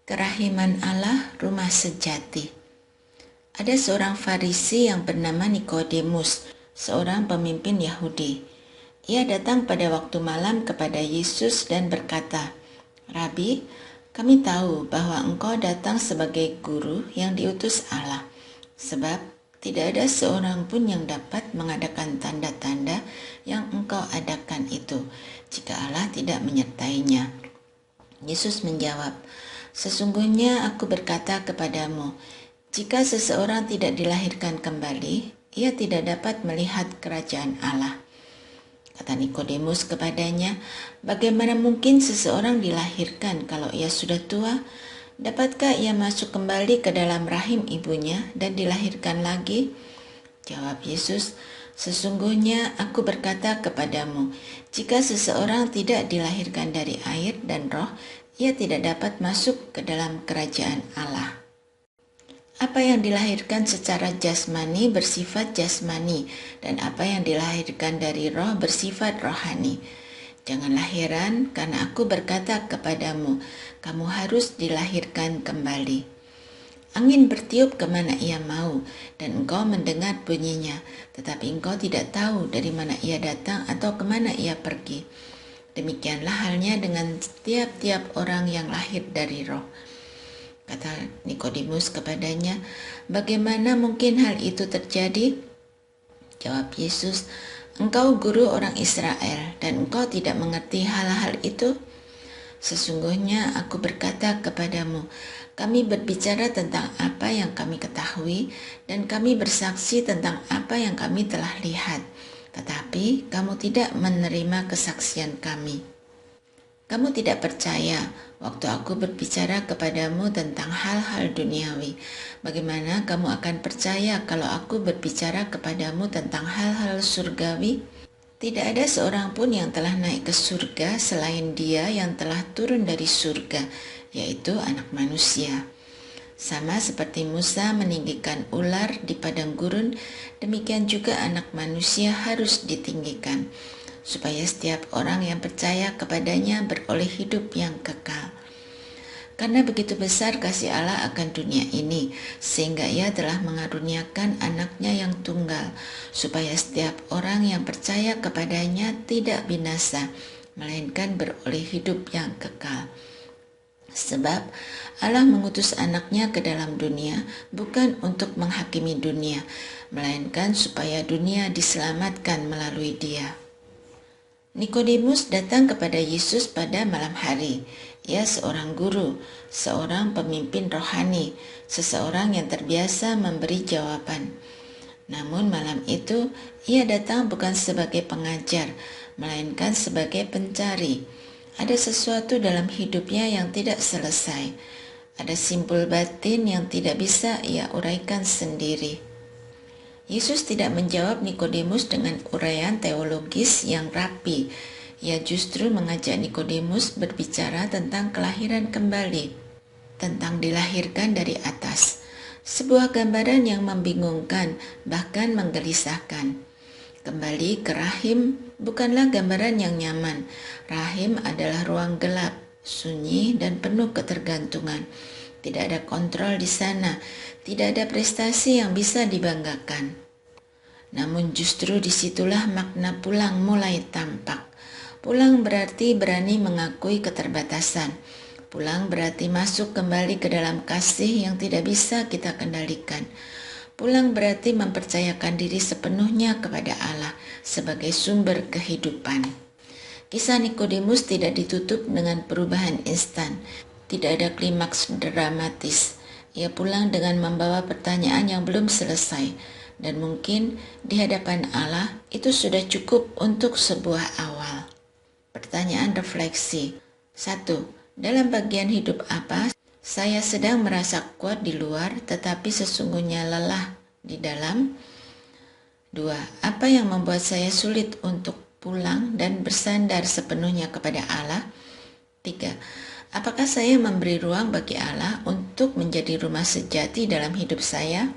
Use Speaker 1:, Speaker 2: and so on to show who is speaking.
Speaker 1: Kerahiman Allah, rumah sejati. Ada seorang Farisi yang bernama Nikodemus, seorang pemimpin Yahudi. Ia datang pada waktu malam kepada Yesus dan berkata, "Rabi, kami tahu bahwa Engkau datang sebagai guru yang diutus Allah, sebab tidak ada seorang pun yang dapat mengadakan tanda-tanda yang Engkau adakan itu, jika Allah tidak menyertainya." Yesus menjawab, "Sesungguhnya aku berkata kepadamu, jika seseorang tidak dilahirkan kembali, ia tidak dapat melihat kerajaan Allah." Kata Nikodemus kepadanya, "Bagaimana mungkin seseorang dilahirkan kalau ia sudah tua? Dapatkah ia masuk kembali ke dalam rahim ibunya dan dilahirkan lagi?" Jawab Yesus, "Sesungguhnya aku berkata kepadamu, jika seseorang tidak dilahirkan dari air dan roh, ia tidak dapat masuk ke dalam kerajaan Allah. Apa yang dilahirkan secara jasmani bersifat jasmani, dan apa yang dilahirkan dari roh bersifat rohani. Janganlah heran karena aku berkata kepadamu, kamu harus dilahirkan kembali. Angin bertiup kemana ia mau, dan engkau mendengar bunyinya, tetapi engkau tidak tahu dari mana ia datang atau kemana ia pergi. Demikianlah halnya dengan tiap-tiap orang yang lahir dari roh." Kata Nikodemus kepadanya, "Bagaimana mungkin hal itu terjadi?" Jawab Yesus, "Engkau guru orang Israel, dan engkau tidak mengerti hal-hal itu? Sesungguhnya aku berkata kepadamu, kami berbicara tentang apa yang kami ketahui, dan kami bersaksi tentang apa yang kami telah lihat. Tetapi kamu tidak menerima kesaksian kami. Kamu tidak percaya waktu aku berbicara kepadamu tentang hal-hal duniawi. Bagaimana kamu akan percaya kalau aku berbicara kepadamu tentang hal-hal surgawi? Tidak ada seorang pun yang telah naik ke surga selain Dia yang telah turun dari surga, yaitu Anak Manusia. Sama seperti Musa meninggikan ular di padang gurun, demikian juga Anak Manusia harus ditinggikan, supaya setiap orang yang percaya kepadanya beroleh hidup yang kekal. Karena begitu besar kasih Allah akan dunia ini, sehingga Ia telah mengaruniakan anaknya yang tunggal, supaya setiap orang yang percaya kepadanya tidak binasa, melainkan beroleh hidup yang kekal. Sebab Allah mengutus anaknya ke dalam dunia bukan untuk menghakimi dunia, melainkan supaya dunia diselamatkan melalui Dia. Nikodemus datang kepada Yesus pada malam hari. Ia seorang guru, seorang pemimpin rohani, seseorang yang terbiasa memberi jawaban. Namun malam itu ia datang bukan sebagai pengajar, melainkan sebagai pencari. Ada sesuatu dalam hidupnya yang tidak selesai. Ada simpul batin yang tidak bisa ia uraikan sendiri. Yesus tidak menjawab Nikodemus dengan uraian teologis yang rapi. Ia justru mengajak Nikodemus berbicara tentang kelahiran kembali, tentang dilahirkan dari atas. Sebuah gambaran yang membingungkan, bahkan menggelisahkan. Kembali ke rahim bukanlah gambaran yang nyaman. Rahim adalah ruang gelap, sunyi, dan penuh ketergantungan. Tidak ada kontrol di sana, tidak ada prestasi yang bisa dibanggakan. Namun justru disitulah makna pulang mulai tampak. Pulang berarti berani mengakui keterbatasan. Pulang berarti masuk kembali ke dalam kasih yang tidak bisa kita kendalikan. Pulang berarti mempercayakan diri sepenuhnya kepada Allah sebagai sumber kehidupan. Kisah Nikodemus tidak ditutup dengan perubahan instan. Tidak ada klimaks dramatis. Ia pulang dengan membawa pertanyaan yang belum selesai. Dan mungkin di hadapan Allah itu sudah cukup untuk sebuah awal. Pertanyaan refleksi. 1. Dalam bagian hidup apa saya sedang merasa kuat di luar tetapi sesungguhnya lelah di dalam? 2. Apa yang membuat saya sulit untuk pulang dan bersandar sepenuhnya kepada Allah? 3. Apakah saya memberi ruang bagi Allah untuk menjadi rumah sejati dalam hidup saya?